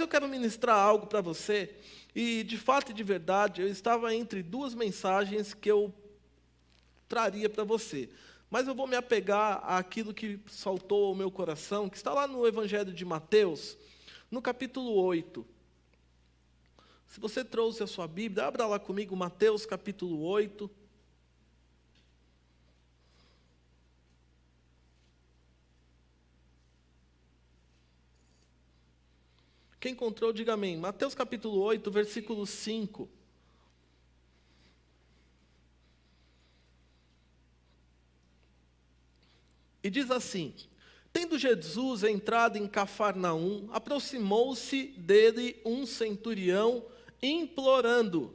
Mas eu quero ministrar algo para você, e de fato e de verdade, eu estava entre duas mensagens que eu traria para você. Mas eu vou me apegar àquilo que saltou ao meu coração, que está lá no Evangelho de Mateus, no capítulo 8. Se você trouxe a sua Bíblia, abra lá comigo Mateus capítulo 8. Quem encontrou, diga amém. Mateus capítulo 8, versículo 5. E diz assim: tendo Jesus entrado em Cafarnaum, aproximou-se dele um centurião, implorando,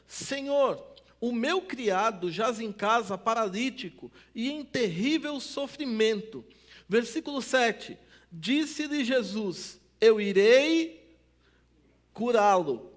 Senhor, o meu criado jaz em casa paralítico e em terrível sofrimento. Versículo 7, disse-lhe Jesus, eu irei curá-lo.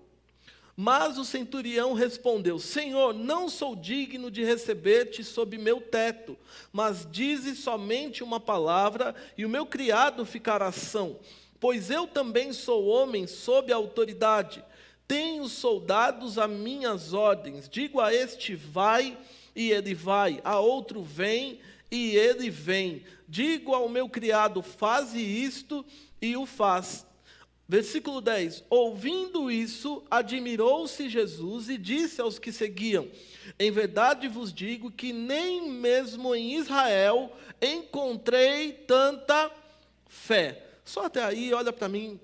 Mas o centurião respondeu, Senhor, não sou digno de receber-te sob meu teto, mas dize somente uma palavra e o meu criado ficará são, pois eu também sou homem sob autoridade. Tenho soldados a minhas ordens, digo a este vai e ele vai, a outro vem e ele vem. Digo ao meu criado faze isto e o faz. Versículo 10, ouvindo isso, admirou-se Jesus e disse aos que seguiam, em verdade vos digo que nem mesmo em Israel encontrei tanta fé. Só até aí, olha para mim.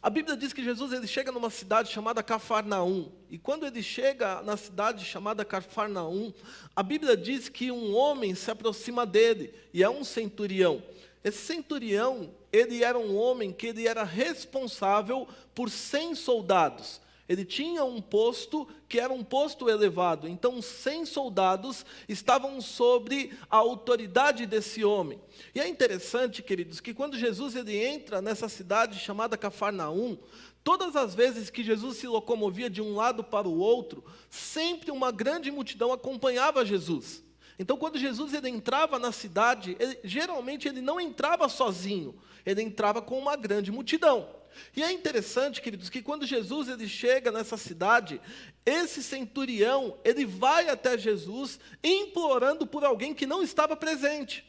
A Bíblia diz que Jesus ele chega numa cidade chamada Cafarnaum. E quando ele chega na cidade chamada Cafarnaum, a Bíblia diz que um homem se aproxima dele, e é um centurião. Esse centurião, ele era um homem que ele era responsável por 100 soldados. Ele tinha um posto que era um posto elevado. Então, 100 soldados estavam sobre a autoridade desse homem. E é interessante, queridos, que quando Jesus ele entra nessa cidade chamada Cafarnaum, todas as vezes que Jesus se locomovia de um lado para o outro, sempre uma grande multidão acompanhava Jesus. Então, quando Jesus ele entrava na cidade, geralmente ele não entrava sozinho, ele entrava com uma grande multidão. E é interessante, queridos, que quando Jesus ele chega nessa cidade, esse centurião, ele vai até Jesus implorando por alguém que não estava presente.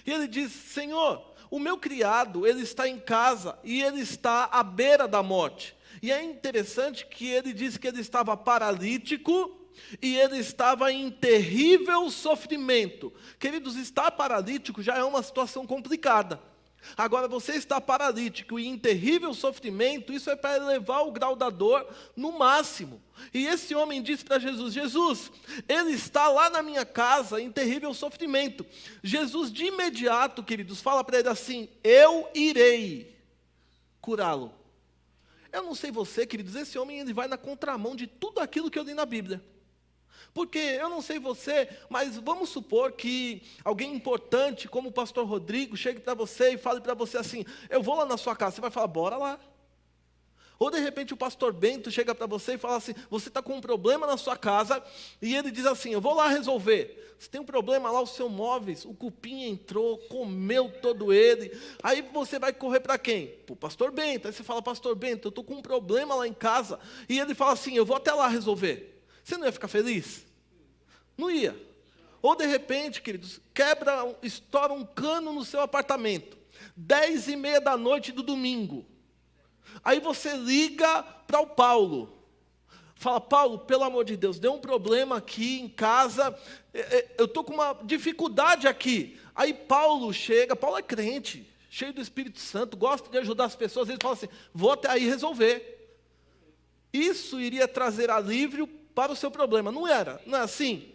E ele diz, Senhor, o meu criado, ele está em casa e ele está à beira da morte. E é interessante que ele diz que ele estava paralítico, e ele estava em terrível sofrimento. Queridos, estar paralítico já é uma situação complicada. Agora, você está paralítico e em terrível sofrimento, isso é para elevar o grau da dor no máximo. E esse homem disse para Jesus, Jesus, ele está lá na minha casa em terrível sofrimento. Jesus, de imediato, queridos, fala para ele assim, eu irei curá-lo. Eu não sei você, queridos, esse homem ele vai na contramão de tudo aquilo que eu li na Bíblia. Porque, eu não sei você, mas vamos supor que alguém importante, como o pastor Rodrigo, chegue para você e fale para você assim, eu vou lá na sua casa, você vai falar, bora lá. Ou de repente o pastor Bento chega para você e fala assim, você está com um problema na sua casa, e ele diz assim, eu vou lá resolver. Você tem um problema lá, os seus móveis, o cupim entrou, comeu todo ele, aí você vai correr para quem? Para o pastor Bento. Aí você fala, pastor Bento, eu estou com um problema lá em casa, e ele fala assim, eu vou até lá resolver. Você não ia ficar feliz? Não ia. Ou de repente, queridos, estoura um cano no seu apartamento, 10:30 da noite do domingo. Aí você liga para o Paulo. Fala, Paulo, pelo amor de Deus, deu um problema aqui em casa, eu estou com uma dificuldade aqui. Aí Paulo chega, Paulo é crente, cheio do Espírito Santo, gosta de ajudar as pessoas, ele fala assim, vou até aí resolver. Isso iria trazer alívio para o seu problema, não era? Não é assim?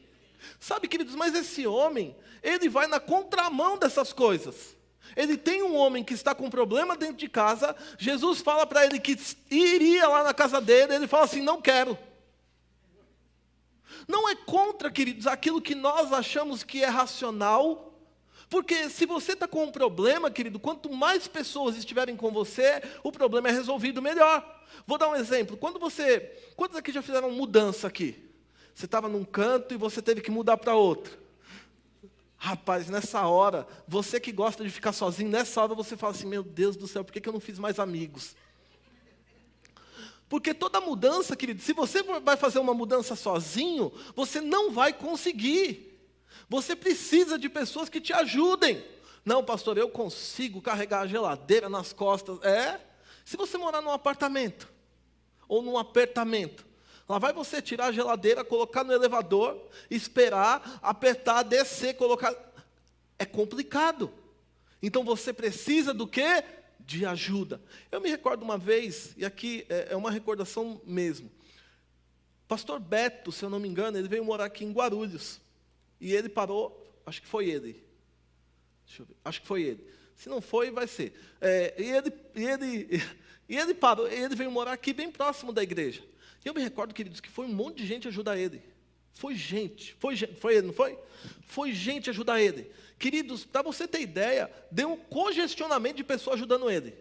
Sabe, queridos, mas esse homem, ele vai na contramão dessas coisas. Ele tem um homem que está com problema dentro de casa, Jesus fala para ele que iria lá na casa dele, ele fala assim, não quero. Não é contra, queridos, aquilo que nós achamos que é racional, porque se você está com um problema, querido, quanto mais pessoas estiverem com você, o problema é resolvido melhor. Vou dar um exemplo, quantos aqui já fizeram mudança aqui? Você estava num canto e você teve que mudar para outro. Rapaz, nessa hora, você que gosta de ficar sozinho, nessa hora você fala assim, meu Deus do céu, por que eu não fiz mais amigos? Porque toda mudança, querido, se você vai fazer uma mudança sozinho, você não vai conseguir. Você precisa de pessoas que te ajudem. Não, pastor, eu consigo carregar a geladeira nas costas. Se você morar num apartamento, ou num apertamento, lá vai você tirar a geladeira, colocar no elevador, esperar, apertar, descer, colocar. É complicado. Então você precisa do quê? De ajuda. Eu me recordo uma vez, e aqui é uma recordação mesmo. Pastor Beto, se eu não me engano, ele veio morar aqui em Guarulhos. E ele parou, acho que foi ele. Deixa eu ver, acho que foi ele. Se não foi, vai ser. E ele parou, ele veio morar aqui bem próximo da igreja. E eu me recordo, queridos, que foi um monte de gente ajudar ele. Foi ele, não foi? Foi gente ajudar ele. Queridos, para você ter ideia, deu um congestionamento de pessoas ajudando ele.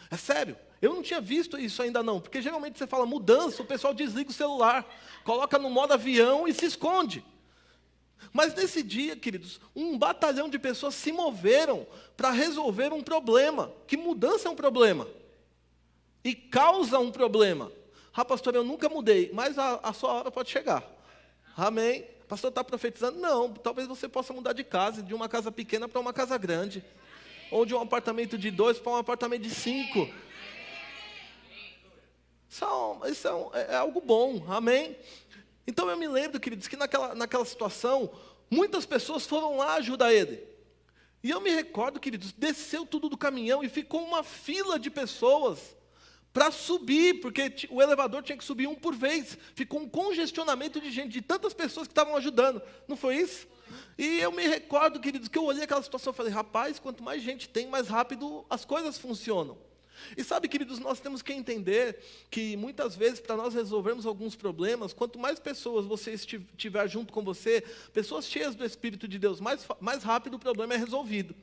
É sério, eu não tinha visto isso ainda não, porque geralmente você fala mudança, o pessoal desliga o celular, coloca no modo avião e se esconde. Mas nesse dia, queridos, um batalhão de pessoas se moveram para resolver um problema, que mudança é um problema, e causa um problema. Pastor, eu nunca mudei, mas a sua hora pode chegar. Amém? Pastor, está profetizando? Não, talvez você possa mudar de casa, de uma casa pequena para uma casa grande. Ou de um apartamento de 2 para um apartamento de 5. Isso é algo bom, amém? Então eu me lembro, queridos, que naquela situação, muitas pessoas foram lá ajudar ele. E eu me recordo, queridos, desceu tudo do caminhão e ficou uma fila de pessoas para subir, porque o elevador tinha que subir um por vez. Ficou um congestionamento de gente, de tantas pessoas que estavam ajudando. Não foi isso? E eu me recordo, queridos, que eu olhei aquela situação e falei, rapaz, quanto mais gente tem, mais rápido as coisas funcionam. E sabe, queridos, nós temos que entender que muitas vezes, para nós resolvermos alguns problemas, quanto mais pessoas você estiver junto com você, pessoas cheias do Espírito de Deus, mais rápido o problema é resolvido.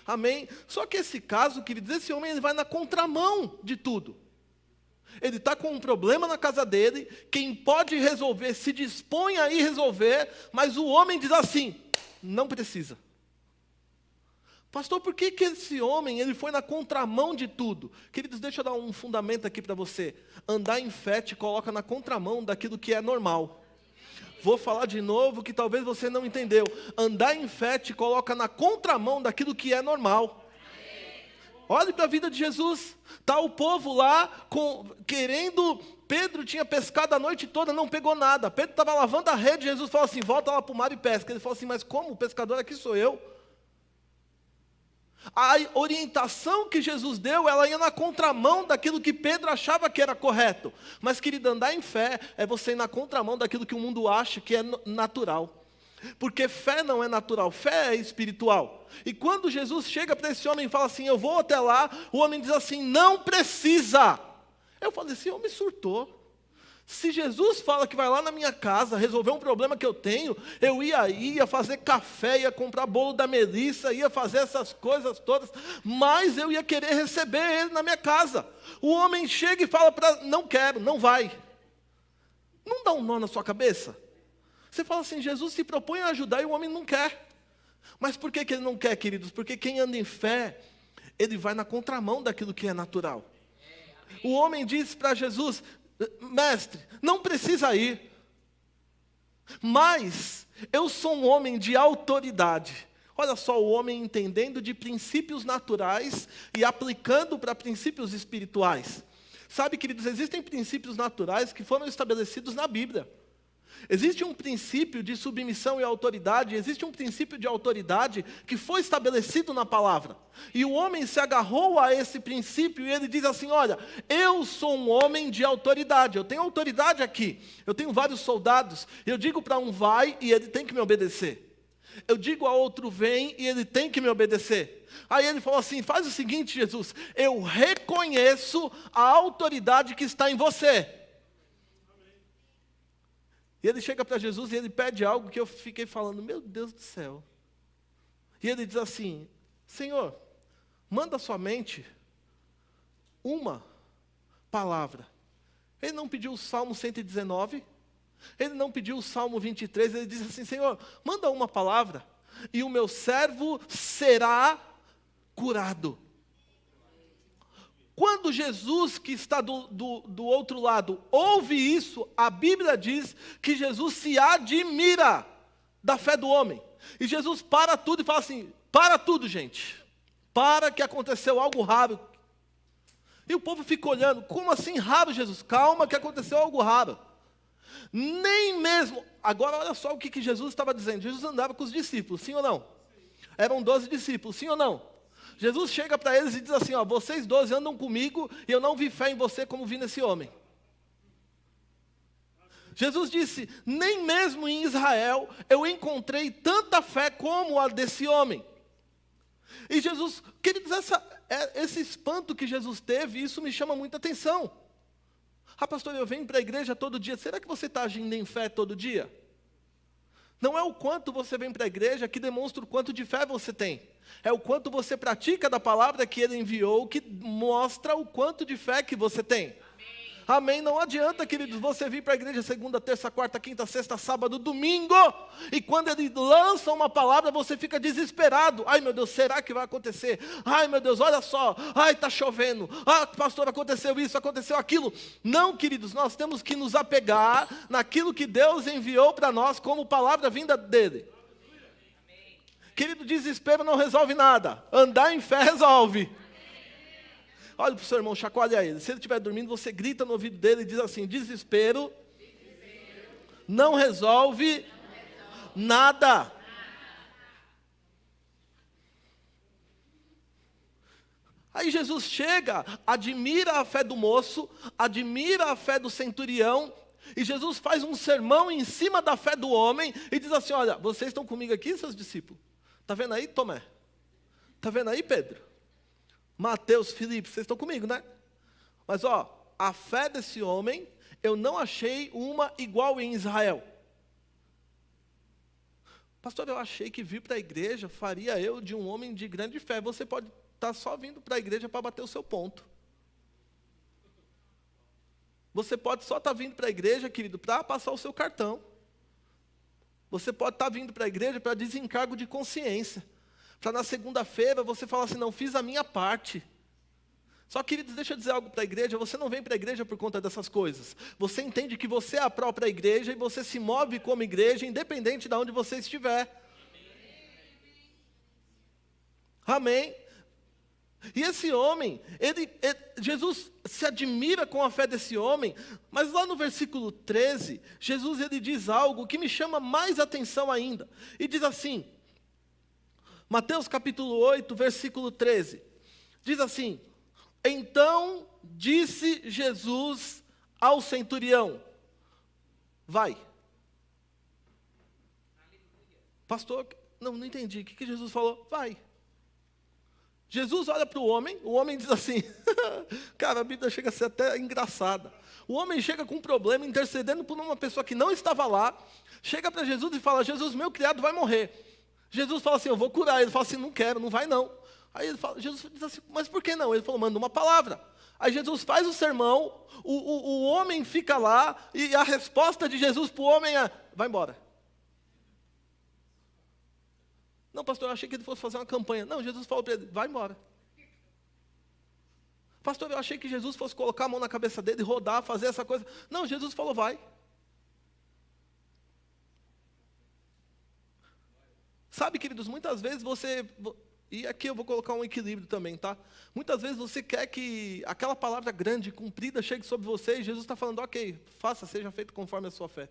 Amém? Só que esse caso, queridos, esse homem ele vai na contramão de tudo. Ele está com um problema na casa dele, quem pode resolver se dispõe a ir resolver, mas o homem diz assim, não precisa. Pastor, por que esse homem ele foi na contramão de tudo? Queridos, deixa eu dar um fundamento aqui para você. Andar em fé te coloca na contramão daquilo que é normal. Vou falar de novo que talvez você não entendeu. Andar em fé te coloca na contramão daquilo que é normal. Olhe para a vida de Jesus. Está o povo lá querendo. Pedro tinha pescado a noite toda, não pegou nada. Pedro estava lavando a rede. Jesus falou assim: volta lá para o mar e pesca. Ele falou assim: mas como? O pescador aqui sou eu. A orientação que Jesus deu, ela ia na contramão daquilo que Pedro achava que era correto. Mas, querido, andar em fé é você ir na contramão daquilo que o mundo acha que é natural. Porque fé não é natural, fé é espiritual. E quando Jesus chega para esse homem e fala assim, eu vou até lá, o homem diz assim, não precisa. Eu falei, esse homem surtou. Se Jesus fala que vai lá na minha casa resolver um problema que eu tenho, eu ia fazer café, ia comprar bolo da Melissa, ia fazer essas coisas todas, mas eu ia querer receber ele na minha casa. O homem chega e fala não quero, não vai. Não dá um nó na sua cabeça? Você fala assim, Jesus se propõe a ajudar e o homem não quer. Mas por que ele não quer, queridos? Porque quem anda em fé, ele vai na contramão daquilo que é natural. O homem diz para Jesus, mestre, não precisa ir, mas eu sou um homem de autoridade. Olha só, o homem entendendo de princípios naturais e aplicando para princípios espirituais. Sabe, queridos, existem princípios naturais que foram estabelecidos na Bíblia. Existe um princípio de submissão e autoridade, existe um princípio de autoridade que foi estabelecido na palavra. E o homem se agarrou a esse princípio e ele diz assim, olha, eu sou um homem de autoridade, eu tenho autoridade aqui, eu tenho vários soldados, eu digo para um vai e ele tem que me obedecer. Eu digo a outro vem e ele tem que me obedecer. Aí ele falou assim, faz o seguinte, Jesus, eu reconheço a autoridade que está em você. E ele chega para Jesus e ele pede algo que eu fiquei falando, meu Deus do céu. E ele diz assim, Senhor, manda somente uma palavra. Ele não pediu o Salmo 119, ele não pediu o Salmo 23, ele diz assim, Senhor, manda uma palavra. e o meu servo será curado. Quando Jesus, que está do outro lado, ouve isso, a Bíblia diz que Jesus se admira da fé do homem. E Jesus para tudo e fala assim: para tudo, gente. Para que aconteceu algo raro. E o povo fica olhando: como assim raro, Jesus? Calma que aconteceu algo raro. Nem mesmo... Agora olha só o que Jesus estava dizendo. Jesus andava com os discípulos, sim ou não? Eram 12 discípulos, sim ou não? Jesus chega para eles e diz assim: ó, vocês 12 andam comigo e eu não vi fé em você como vi nesse homem. Jesus disse: nem mesmo em Israel eu encontrei tanta fé como a desse homem. E Jesus, queridos, esse espanto que Jesus teve, isso me chama muita atenção. Ah, pastor, eu venho para a igreja todo dia. Será que você está agindo em fé todo dia? Não é o quanto você vem para a igreja que demonstra o quanto de fé você tem. É o quanto você pratica da palavra que Ele enviou que mostra o quanto de fé que você tem. Amém? Não adianta, queridos, você vir para a igreja segunda, terça, quarta, quinta, sexta, sábado, domingo, e quando Ele lança uma palavra, você fica desesperado. Ai, meu Deus, será que vai acontecer? Ai, meu Deus, olha só. Ai, está chovendo. Ah, pastor, aconteceu isso, aconteceu aquilo. Não, queridos, nós temos que nos apegar naquilo que Deus enviou para nós como palavra vinda dEle. Querido, desespero não resolve nada. Andar em fé resolve. Olha para o seu irmão, chacoalha ele. Se ele estiver dormindo, você grita no ouvido dele e diz assim: desespero não resolve nada. Aí Jesus chega, admira a fé do moço, admira a fé do centurião, e Jesus faz um sermão em cima da fé do homem e diz assim: olha, vocês estão comigo aqui, seus discípulos? Está vendo aí, Tomé? Está vendo aí, Pedro? Mateus, Filipe, vocês estão comigo, né? Mas ó, a fé desse homem, eu não achei uma igual em Israel. Pastor, eu achei que vir para a igreja faria eu de um homem de grande fé. Você pode estar só vindo para a igreja para bater o seu ponto. Você pode só estar vindo para a igreja, querido, para passar o seu cartão. Você pode estar vindo para a igreja para desencargo de consciência. Para na segunda-feira você falar assim: não, fiz a minha parte. Só, queridos, deixa eu dizer algo para a igreja: você não vem para a igreja por conta dessas coisas. Você entende que você é a própria igreja e você se move como igreja, independente de onde você estiver. Amém? E esse homem, Jesus se admira com a fé desse homem, mas lá no versículo 13, Jesus ele diz algo que me chama mais atenção ainda. E diz assim, Mateus capítulo 8, versículo 13, diz assim: então disse Jesus ao centurião: vai. Pastor, não entendi, o que Jesus falou? Vai. Jesus olha para o homem diz assim, cara, a Bíblia chega a ser até engraçada. O homem chega com um problema, intercedendo por uma pessoa que não estava lá, chega para Jesus e fala: Jesus, meu criado vai morrer. Jesus fala assim: eu vou curar. Ele fala assim: não quero, não vai não. Aí Jesus diz assim: mas por que não? Ele falou: manda uma palavra. Aí Jesus faz o sermão, o homem fica lá, e a resposta de Jesus para o homem é: vai embora. Não, pastor, eu achei que ele fosse fazer uma campanha. Não, Jesus falou para ele: vai embora. Pastor, eu achei que Jesus fosse colocar a mão na cabeça dele, rodar, fazer essa coisa. Não, Jesus falou: vai. Sabe, queridos, muitas vezes você... E aqui eu vou colocar um equilíbrio também, tá? Muitas vezes você quer que aquela palavra grande, cumprida, chegue sobre você, e Jesus está falando: ok, faça, seja feito conforme a sua fé.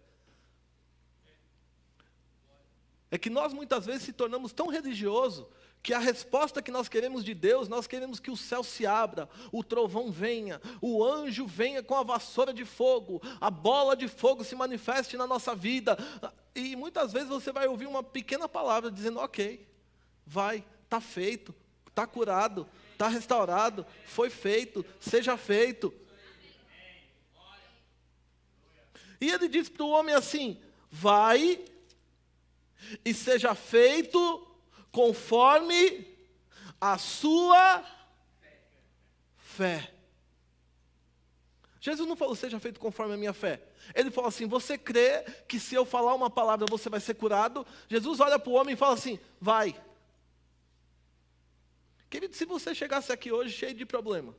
É que nós muitas vezes se tornamos tão religiosos que a resposta que nós queremos de Deus, nós queremos que o céu se abra, o trovão venha, o anjo venha com a vassoura de fogo, a bola de fogo se manifeste na nossa vida. E muitas vezes você vai ouvir uma pequena palavra dizendo: ok, vai, está feito, está curado, está restaurado, foi feito, seja feito. E ele diz para o homem assim: vai e seja feito conforme a sua fé. Jesus não falou, seja feito conforme a minha fé. Ele falou assim, você crê que se eu falar uma palavra você vai ser curado? Jesus olha para o homem e fala assim, vai. Querido, se você chegasse aqui hoje cheio de problema,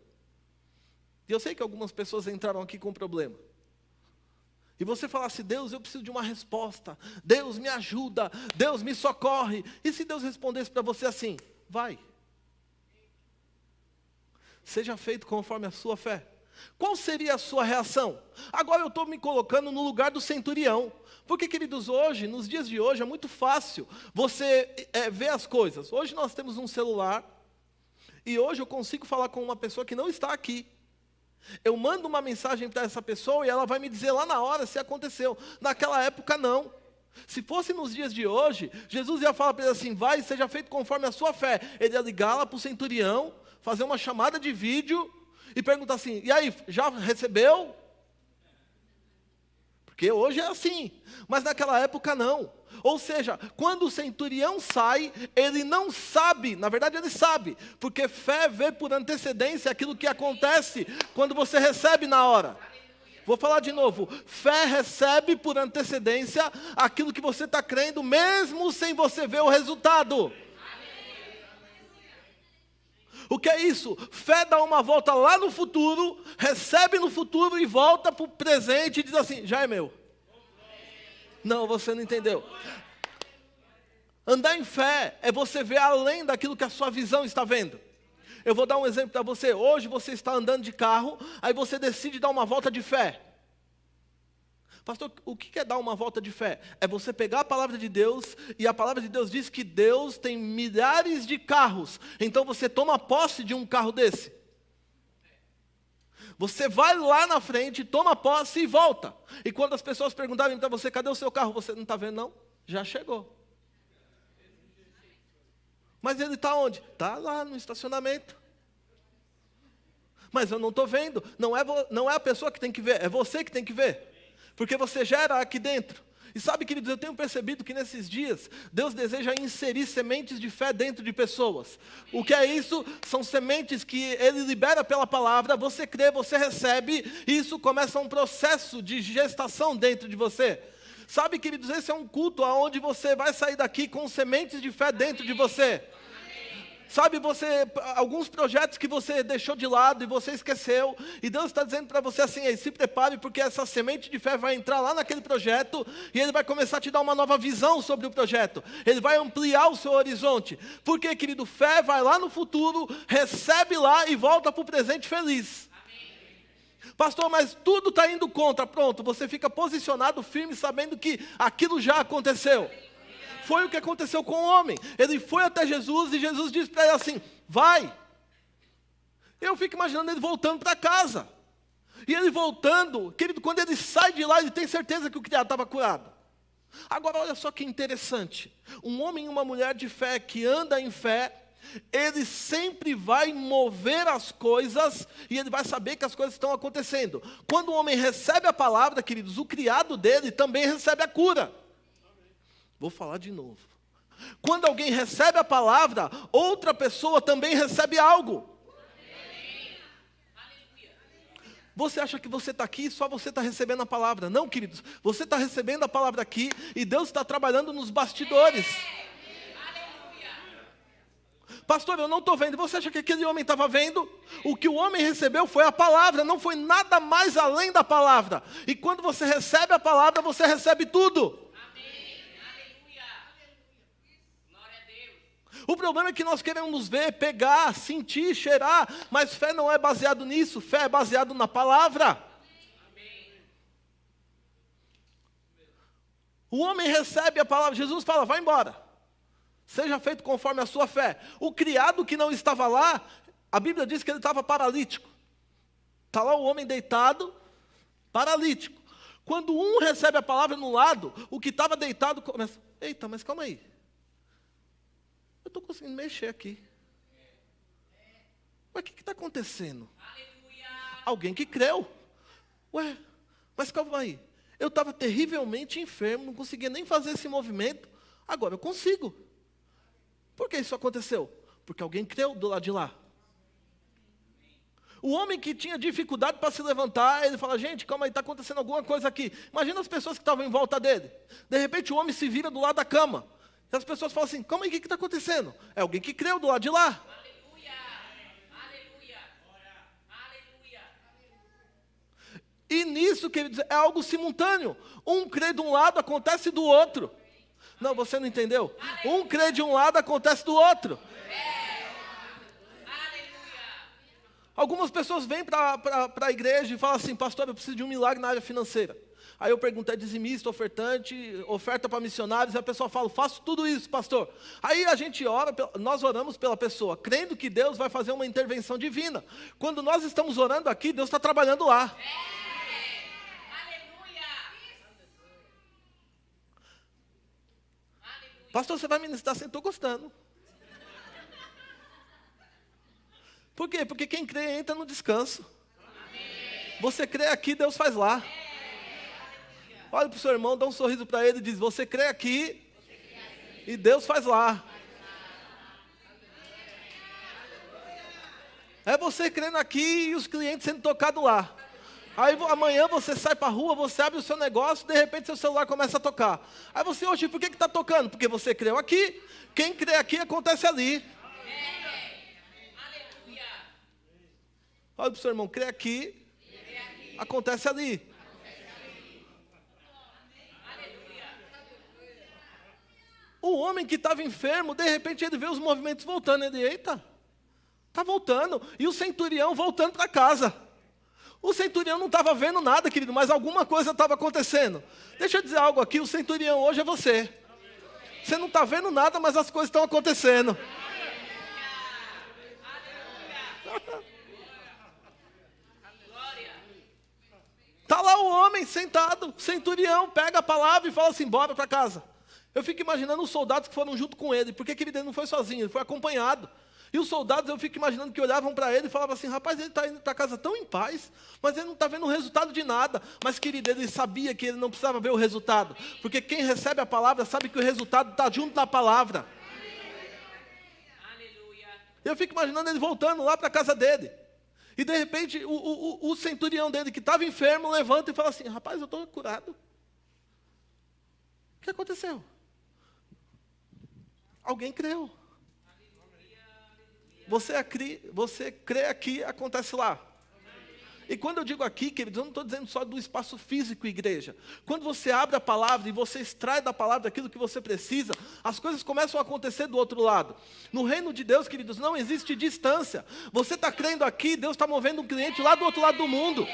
e eu sei que algumas pessoas entraram aqui com problema, e você falasse, Deus, eu preciso de uma resposta, Deus me ajuda, Deus me socorre, e se Deus respondesse para você assim, vai. Seja feito conforme a sua fé. Qual seria a sua reação? Agora eu estou me colocando no lugar do centurião. Porque, queridos, hoje, nos dias de hoje, é muito fácil você ver as coisas. Hoje nós temos um celular, e hoje eu consigo falar com uma pessoa que não está aqui. Eu mando uma mensagem para essa pessoa e ela vai me dizer lá na hora se aconteceu. Naquela época, não. Se fosse nos dias de hoje, Jesus ia falar para ele assim, vai, seja feito conforme a sua fé. Ele ia ligar lá para o centurião, fazer uma chamada de vídeo, e pergunta assim, e aí, já recebeu? Porque hoje é assim, mas naquela época não. Ou seja, quando o centurião sai, ele não sabe, na verdade ele sabe, porque fé vê por antecedência aquilo que acontece quando você recebe na hora. Vou falar de novo, fé recebe por antecedência aquilo que você está crendo, mesmo sem você ver o resultado. O que é isso? Fé dá uma volta lá no futuro, recebe no futuro e volta para o presente e diz assim, já é meu. Não, você não entendeu. Andar em fé é você ver além daquilo que a sua visão está vendo. Eu vou dar um exemplo para você. Hoje você está andando de carro, aí você decide dar uma volta de fé. Pastor, o que é dar uma volta de fé? É você pegar a palavra de Deus, e a palavra de Deus diz que Deus tem milhares de carros. Então você toma posse de um carro desse. Você vai lá na frente, toma posse e volta. E quando as pessoas perguntarem para você, cadê o seu carro? Você não está vendo não? Já chegou. Mas ele está onde? Está lá no estacionamento. Mas eu não estou vendo. Não é a pessoa que tem que ver, é você que tem que ver. Porque você gera aqui dentro. E sabe, queridos, eu tenho percebido que nesses dias, Deus deseja inserir sementes de fé dentro de pessoas. O que é isso? São sementes que Ele libera pela palavra, você crê, você recebe, e isso começa um processo de gestação dentro de você. Sabe, queridos, esse é um culto onde você vai sair daqui com sementes de fé dentro de você. Sabe, alguns projetos que você deixou de lado e você esqueceu, e Deus está dizendo para você assim, se prepare, porque essa semente de fé vai entrar lá naquele projeto, e Ele vai começar a te dar uma nova visão sobre o projeto, Ele vai ampliar o seu horizonte, porque, querido, fé vai lá no futuro, recebe lá e volta para o presente feliz. Pastor, mas tudo está indo contra, pronto, você fica posicionado firme, sabendo que aquilo já aconteceu. Foi o que aconteceu com o homem. Ele foi até Jesus e Jesus disse para ele assim, vai. Eu fico imaginando ele voltando para casa. E ele voltando, querido, quando ele sai de lá, ele tem certeza que o criado estava curado. Agora, olha só que interessante. Um homem e uma mulher de fé que anda em fé, ele sempre vai mover as coisas e ele vai saber que as coisas estão acontecendo. Quando o homem recebe a palavra, queridos, o criado dele também recebe a cura. Vou falar de novo. Quando alguém recebe a palavra, outra pessoa também recebe algo. Você acha que você está aqui e só você está recebendo a palavra? Não, queridos. Você está recebendo a palavra aqui e Deus está trabalhando nos bastidores. Pastor, eu não estou vendo. Você acha que aquele homem estava vendo? O que o homem recebeu foi a palavra, não foi nada mais além da palavra. E quando você recebe a palavra, você recebe tudo. O problema é que nós queremos ver, pegar, sentir, cheirar, mas fé não é baseado nisso, fé é baseado na palavra. Amém. O homem recebe a palavra, Jesus fala, vai embora, seja feito conforme a sua fé. O criado que não estava lá, a Bíblia diz que ele estava paralítico. Está lá o homem deitado, paralítico. Quando um recebe a palavra no lado, o que estava deitado começa, eita, mas calma aí. Eu estou conseguindo mexer aqui. Mas o que está acontecendo? Aleluia. Alguém que creu. Ué, mas calma aí. Eu estava terrivelmente enfermo, não conseguia nem fazer esse movimento. Agora eu consigo. Por que isso aconteceu? Porque alguém creu do lado de lá. O homem que tinha dificuldade para se levantar, ele fala, gente, calma aí, está acontecendo alguma coisa aqui. Imagina as pessoas que estavam em volta dele. De repente o homem se vira do lado da cama. E as pessoas falam assim, calma aí, o que está acontecendo? É alguém que creu do lado de lá. Aleluia. Aleluia. Aleluia. E nisso, queridos, é algo simultâneo. Um crê de um lado, acontece do outro. Não, você não entendeu? Um crê de um lado, acontece do outro. Algumas pessoas vêm para a igreja e falam assim, pastor, eu preciso de um milagre na área financeira. Aí eu pergunto, é dizimista, ofertante, oferta para missionários, e a pessoa fala, faço tudo isso, pastor. Aí a gente ora, nós oramos pela pessoa, crendo que Deus vai fazer uma intervenção divina. Quando nós estamos orando aqui, Deus está trabalhando lá. Pastor, você vai ministrar assim, estou gostando. Por quê? Porque quem crê entra no descanso. Você crê aqui, Deus faz lá. Olha para o seu irmão, dá um sorriso para ele e diz, você crê aqui e Deus faz lá. É você crendo aqui e os clientes sendo tocados lá. Aí amanhã você sai para a rua, você abre o seu negócio, de repente seu celular começa a tocar. Aí você, oxe, por que está tocando? Porque você creu aqui. Quem crê aqui, acontece ali. Olha para o seu irmão, crê aqui, acontece ali. O homem que estava enfermo, de repente ele vê os movimentos voltando. Ele, eita, está voltando. E o centurião voltando para casa. O centurião não estava vendo nada, querido, mas alguma coisa estava acontecendo. Deixa eu dizer algo aqui, o centurião hoje é você. Você não está vendo nada, mas as coisas estão acontecendo. Está lá o homem sentado, centurião, pega a palavra e fala assim, bora para casa. Eu fico imaginando os soldados que foram junto com ele, porque ele não foi sozinho, ele foi acompanhado. E os soldados, eu fico imaginando que olhavam para ele e falavam assim, rapaz, ele está indo para casa tão em paz, mas ele não está vendo o resultado de nada. Mas, querido, ele sabia que ele não precisava ver o resultado, porque quem recebe a palavra sabe que o resultado está junto na palavra. Eu fico imaginando ele voltando lá para a casa dele. E de repente, o centurião dele, que estava enfermo, levanta e fala assim, rapaz, eu estou curado. O que aconteceu? Alguém creu. Você crê aqui, acontece lá. E quando eu digo aqui, queridos, eu não estou dizendo só do espaço físico, igreja. Quando você abre a palavra e você extrai da palavra aquilo que você precisa, as coisas começam a acontecer do outro lado. No reino de Deus, queridos, não existe distância. Você está crendo aqui, Deus está movendo um cliente lá do outro lado do mundo.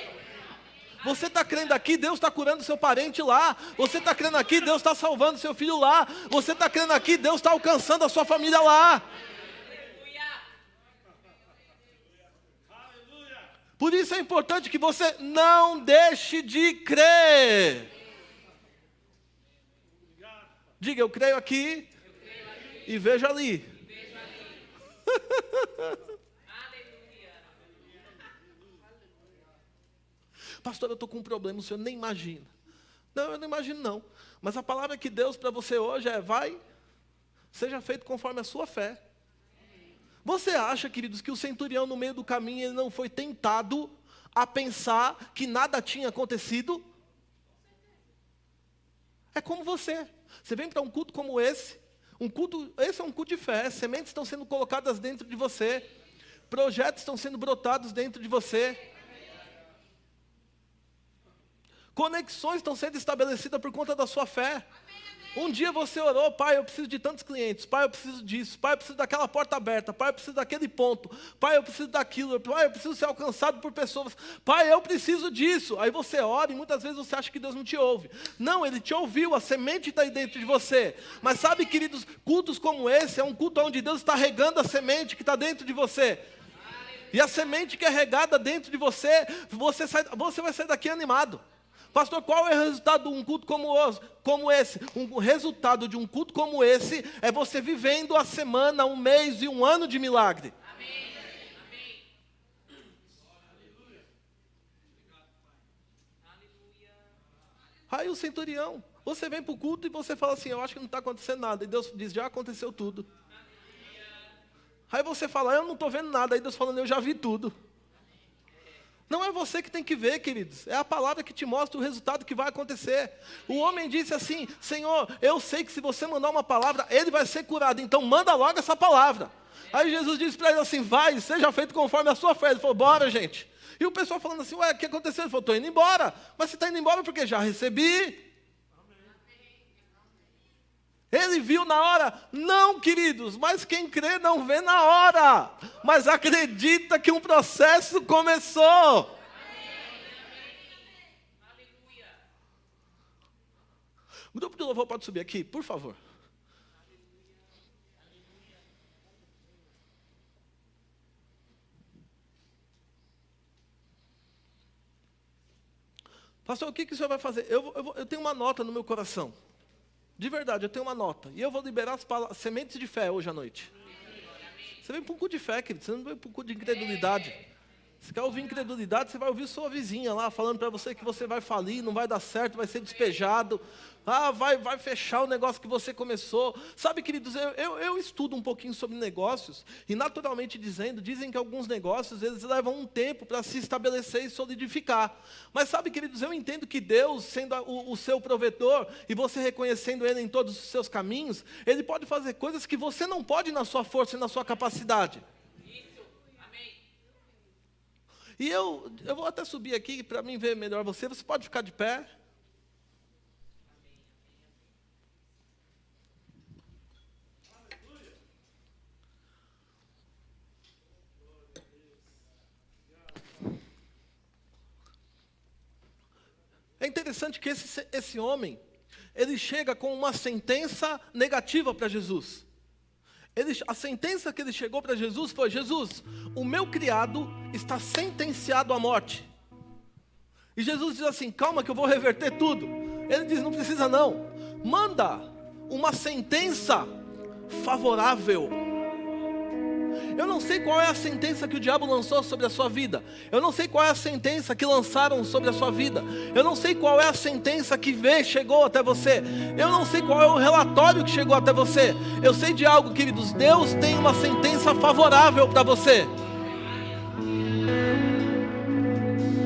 Você está crendo aqui, Deus está curando seu parente lá. Você está crendo aqui, Deus está salvando seu filho lá. Você está crendo aqui, Deus está alcançando a sua família lá. Por isso é importante que você não deixe de crer. Diga, eu creio aqui e vejo ali. Pastor, eu estou com um problema, o senhor nem imagina. Não, eu não imagino não. Mas a palavra que Deus para você hoje é, vai, seja feito conforme a sua fé. Você acha, queridos, que o centurião no meio do caminho ele não foi tentado a pensar que nada tinha acontecido? É como você. Você vem para um culto como esse. Esse é um culto de fé. Sementes estão sendo colocadas dentro de você. Projetos estão sendo brotados dentro de você. Conexões estão sendo estabelecidas por conta da sua fé. Um dia você orou, pai, eu preciso de tantos clientes, pai, eu preciso disso, pai, eu preciso daquela porta aberta, pai, eu preciso daquele ponto, pai, eu preciso daquilo, pai, eu preciso ser alcançado por pessoas, pai, eu preciso disso. Aí você ora e muitas vezes você acha que Deus não te ouve. Não, Ele te ouviu, a semente está aí dentro de você. Mas sabe, queridos, cultos como esse é um culto onde Deus está regando a semente que está dentro de você. E a semente que é regada dentro de você, você vai sair daqui animado. Pastor, qual é o resultado de um culto como esse? O resultado de um culto como esse é você vivendo a semana, um mês e um ano de milagre. Amém. Aí o centurião, você vem para o culto e você fala assim, eu acho que não está acontecendo nada. E Deus diz, já aconteceu tudo. Aí você fala, eu não estou vendo nada. Aí Deus falando, eu já vi tudo. Não é você que tem que ver, queridos. É a palavra que te mostra o resultado que vai acontecer. O homem disse assim: Senhor, eu sei que se você mandar uma palavra, ele vai ser curado. Então manda logo essa palavra. Aí Jesus disse para ele assim: vai, seja feito conforme a sua fé. Ele falou: bora, gente. E o pessoal falando assim: ué, o que aconteceu? Ele falou: estou indo embora. Mas você está indo embora porque já recebi. Ele viu na hora? Não, queridos, mas quem crê não vê na hora, mas acredita que um processo começou. Aleluia. O grupo de louvor pode subir aqui, por favor. Pastor, o que o senhor vai fazer? Eu tenho uma nota no meu coração. De verdade, eu tenho uma nota. E eu vou liberar as sementes de fé hoje à noite. Você vem para um culto de fé, querido. Você não vem para um culto de incredulidade. Se quer ouvir incredulidade, você vai ouvir sua vizinha lá falando para você que você vai falir, não vai dar certo, vai ser despejado. Vai fechar o negócio que você começou. Sabe, queridos, eu estudo um pouquinho sobre negócios. E naturalmente dizem que alguns negócios, eles levam um tempo para se estabelecer e solidificar. Mas sabe, queridos, eu entendo que Deus, sendo o seu provedor, e você reconhecendo Ele em todos os seus caminhos, Ele pode fazer coisas que você não pode na sua força e na sua capacidade. E eu vou até subir aqui para mim ver melhor você. Você pode ficar de pé. É interessante que esse homem, ele chega com uma sentença negativa para Jesus. A sentença que ele chegou para Jesus foi: Jesus, o meu criado está sentenciado à morte. E Jesus diz assim: calma que eu vou reverter tudo. Ele diz: não precisa não. Manda uma sentença favorável. Eu não sei qual é a sentença que o diabo lançou sobre a sua vida. Eu não sei qual é a sentença que lançaram sobre a sua vida. Eu não sei qual é a sentença que chegou até você. Eu não sei qual é o relatório que chegou até você. Eu sei de algo, queridos. Deus tem uma sentença favorável para você.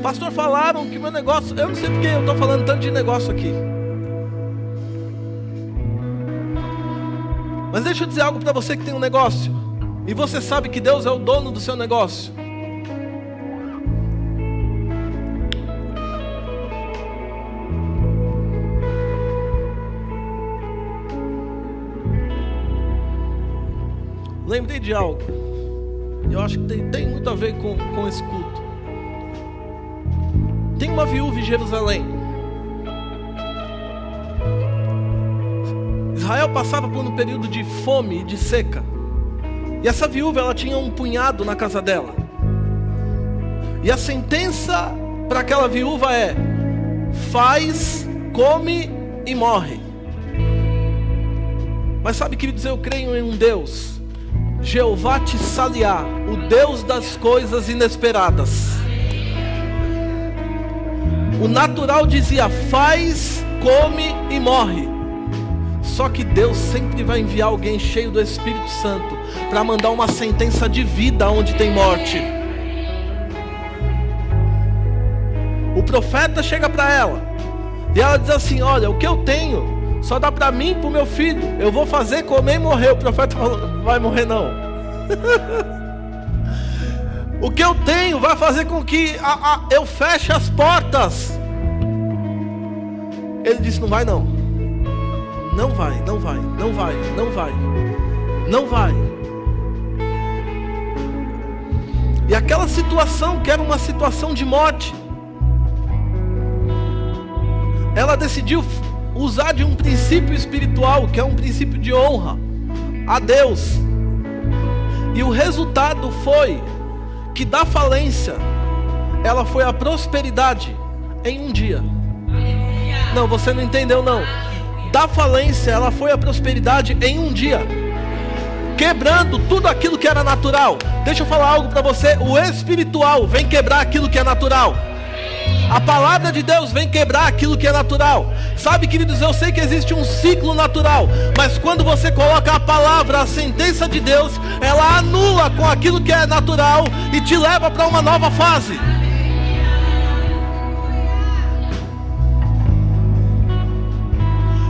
Pastor, falaram que meu negócio... Eu não sei porque eu estou falando tanto de negócio aqui. Mas deixa eu dizer algo para você que tem um negócio. E você sabe que Deus é o dono do seu negócio. Lembrei de algo. Eu acho que tem muito a ver com esse culto. Tem uma viúva em Jerusalém. Israel passava por um período de fome e de seca. E essa viúva, ela tinha um punhado na casa dela. E a sentença para aquela viúva é: faz, come e morre. Mas sabe, queridos, eu creio em um Deus, Jeová Tsaliá, o Deus das coisas inesperadas. O natural dizia: faz, come e morre. Só que Deus sempre vai enviar alguém cheio do Espírito Santo para mandar uma sentença de vida onde tem morte. O profeta chega para ela e ela diz assim: olha, o que eu tenho só dá para mim e para o meu filho. Eu vou fazer, comer e morrer. O profeta falou: não vai morrer não. O que eu tenho vai fazer com que eu feche as portas. Ele disse: não vai não. Não vai, não vai, não vai, não vai, não vai. E aquela situação, que era uma situação de morte, ela decidiu usar de um princípio espiritual, que é um princípio de honra a Deus. E o resultado foi que da falência, ela foi a prosperidade em um dia. Não, você não entendeu não. Da falência, ela foi a prosperidade em um dia, quebrando tudo aquilo que era natural. Deixa eu falar algo para você: o espiritual vem quebrar aquilo que é natural. A palavra de Deus vem quebrar aquilo que é natural. Sabe, queridos, eu sei que existe um ciclo natural, mas quando você coloca a palavra, a sentença de Deus, ela anula com aquilo que é natural e te leva para uma nova fase.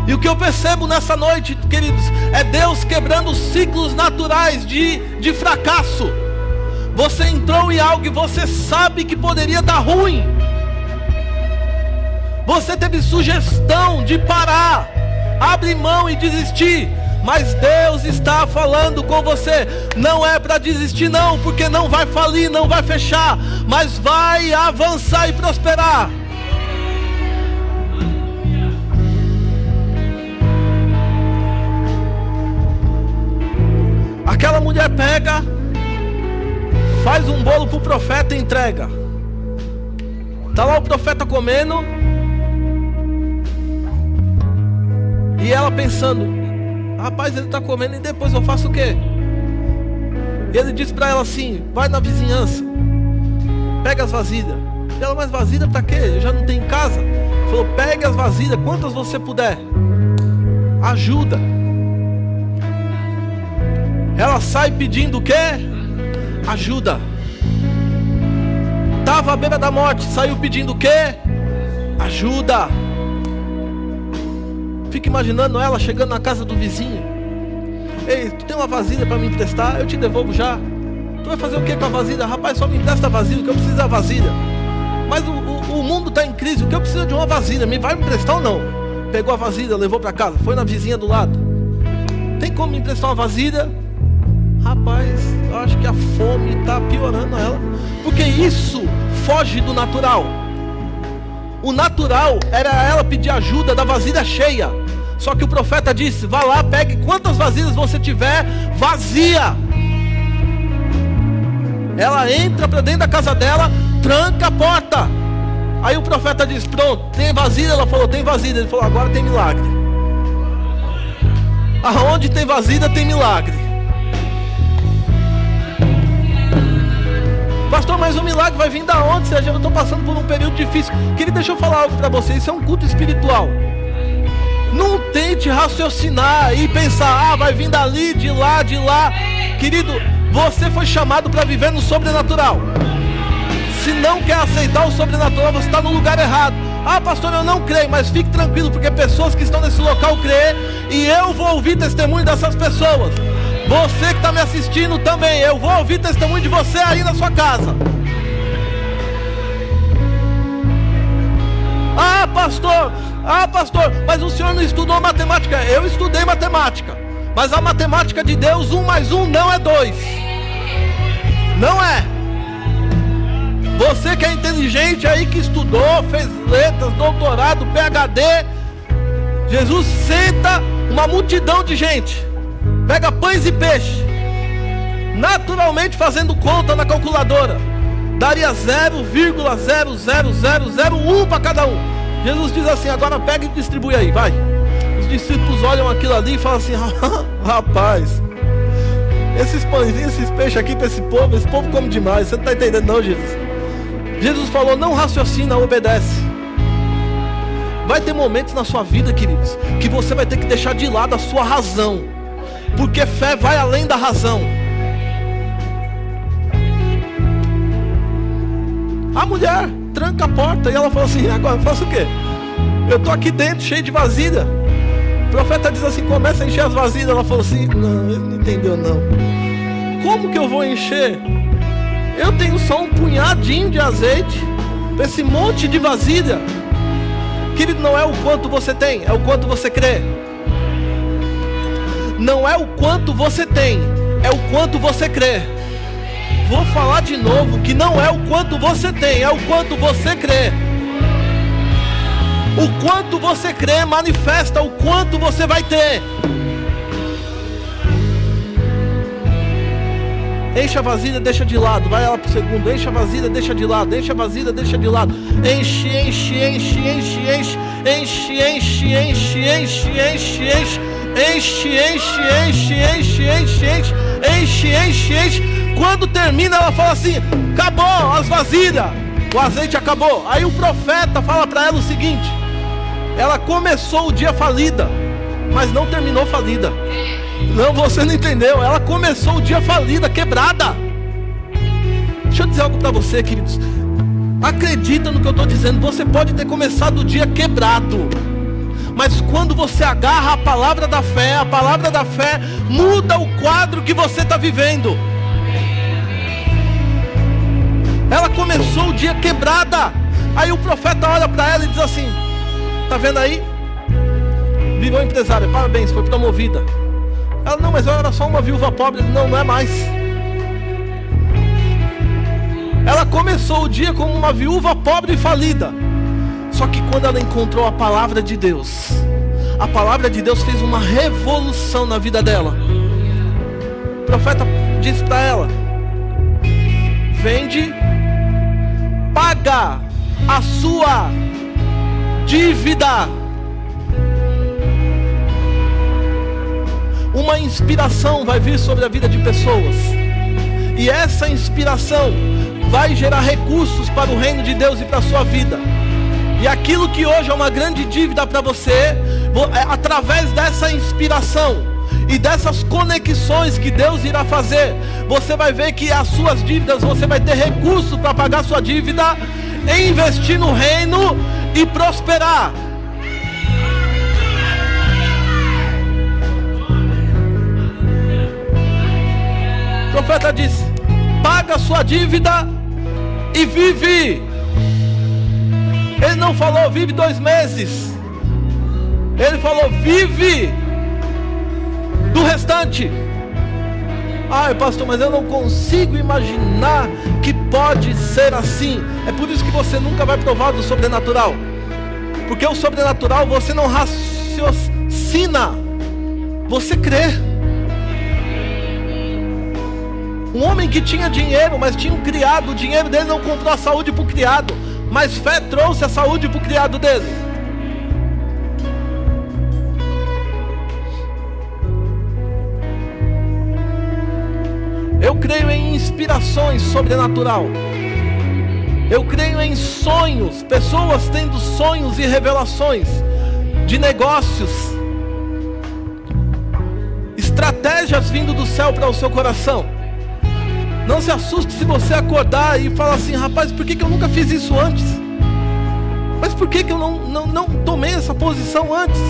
E o que eu percebo nessa noite, queridos, é Deus quebrando os ciclos naturais de fracasso. Você entrou em algo e você sabe que poderia dar ruim. Você teve sugestão de parar, abrir mão e desistir. Mas Deus está falando com você. Não é para desistir não, porque não vai falir, não vai fechar, mas vai avançar e prosperar. Aquela mulher pega, faz um bolo para o profeta e entrega. Está lá o profeta comendo, e ela pensando: rapaz, ele está comendo e depois eu faço o quê? Ele disse para ela assim: vai na vizinhança, pega as vasilhas. E ela: mas vasilha para quê? Eu já não tenho em casa. Ele falou: pegue as vasilhas, quantas você puder. Ajuda. Ela sai pedindo o quê? Ajuda. Estava à beira da morte, saiu pedindo o quê? Ajuda. Fica imaginando ela chegando na casa do vizinho: ei, tu tem uma vasilha para me emprestar? Eu te devolvo já. Tu vai fazer o que com a vasilha? Rapaz, só me empresta a vasilha, que eu preciso da vasilha. Mas o mundo está em crise, o que eu preciso é de uma vasilha. Vai me emprestar ou não? Pegou a vasilha, levou para casa, foi na vizinha do lado: tem como me emprestar uma vasilha? Rapaz, eu acho que a fome está piorando ela, porque isso foge do natural. O natural era ela pedir ajuda da vasilha cheia. Só que o profeta disse: vá lá, pegue quantas vasilhas você tiver vazia. Ela entra para dentro da casa dela, tranca a porta. Aí o profeta diz: pronto, tem vasilha? Ela falou: tem vasilha. Ele falou: agora tem milagre. Aonde tem vasilha tem milagre. Pastor, mas o milagre vai vir da onde? Se eu estou passando por um período difícil. Querido, deixa eu falar algo para você. Isso é um culto espiritual. Não tente raciocinar e pensar: vai vir dali, de lá, de lá. Querido, você foi chamado para viver no sobrenatural. Se não quer aceitar o sobrenatural, você está no lugar errado. Pastor, eu não creio. Mas fique tranquilo, porque pessoas que estão nesse local creem, e eu vou ouvir testemunho dessas pessoas. Você que está me assistindo também, eu vou ouvir testemunho de você aí na sua casa. Pastor, mas o senhor não estudou matemática? Eu estudei matemática, mas a matemática de Deus, 1 mais 1 não é 2. Não é. Você que é inteligente aí, que estudou, fez letras, doutorado, PhD, Jesus senta uma multidão de gente, pega pães e peixe, naturalmente fazendo conta na calculadora, daria 0,00001 para cada um. Jesus diz assim: agora pega e distribui aí, vai. Os discípulos olham aquilo ali e falam assim: rapaz, esses pãezinhos, esses peixes aqui para esse povo come demais. Você não está entendendo não, Jesus. Jesus falou: não raciocina, obedece. Vai ter momentos na sua vida, queridos, que você vai ter que deixar de lado a sua razão, porque fé vai além da razão. A mulher tranca a porta e ela falou assim: agora eu faço o quê? Eu estou aqui dentro cheio de vasilha. O profeta diz assim: começa a encher as vasilhas. Ela falou assim: não, ele não entendeu não. Como que eu vou encher? Eu tenho só um punhadinho de azeite para esse monte de vasilha. Querido, não é o quanto você tem, é o quanto você crê. Não é o quanto você tem, é o quanto você crê. Vou falar de novo, que não é o quanto você tem, é o quanto você crê. O quanto você crê manifesta o quanto você vai ter. Enche a vasilha, deixa de lado. Vai lá pro segundo. Enche a vasilha, deixa de lado. Enche a vasilha, deixa de lado. Enche, enche, enche, enche, enche. Enche, enche, enche, enche, enche, enche. Enche, enche, enche, enche, enche, enche. Enche, enche, enche. Quando termina, ela fala assim: acabou as vasilhas, o azeite acabou. Aí o profeta fala para ela o seguinte: ela começou o dia falida, mas não terminou falida. Não, você não entendeu. Ela começou o dia falida, quebrada. Deixa eu dizer algo para você, queridos. Acredita no que eu estou dizendo. Você pode ter começado o dia quebrado, Mas quando você agarra a palavra da fé muda o quadro que você está vivendo. Ela começou o dia quebrada. Aí o profeta olha para ela e diz assim: tá vendo aí? Virou empresária, parabéns, foi promovida. Ela: não, mas eu era só uma viúva pobre. Não, não é mais. Ela começou o dia como uma viúva pobre e falida. Só que quando ela encontrou a palavra de Deus, a palavra de Deus fez uma revolução na vida dela. O profeta disse para ela: vende, paga a sua dívida. Uma inspiração vai vir sobre a vida de pessoas, e essa inspiração vai gerar recursos para o reino de Deus e para a sua vida. E aquilo que hoje é uma grande dívida para você, através dessa inspiração e dessas conexões que Deus irá fazer, você vai ver que as suas dívidas, você vai ter recursos para pagar sua dívida, investir no reino e prosperar. O profeta disse: paga a sua dívida e vive. Ele não falou vive 2 meses. Ele falou vive do restante. Ai, pastor, mas eu não consigo imaginar que pode ser assim. É por isso que você nunca vai provar do sobrenatural. Porque o sobrenatural você não raciocina, você crê. Um homem que tinha dinheiro, mas tinha um criado, o dinheiro dele não comprou a saúde para o criado, mas fé trouxe a saúde para o criado dele. Eu creio em inspirações sobrenatural. Eu creio em sonhos, pessoas tendo sonhos e revelações de negócios, estratégias vindo do céu para o seu coração. Não se assuste se você acordar e falar assim: rapaz, por que eu nunca fiz isso antes? Mas por que eu não tomei essa posição antes?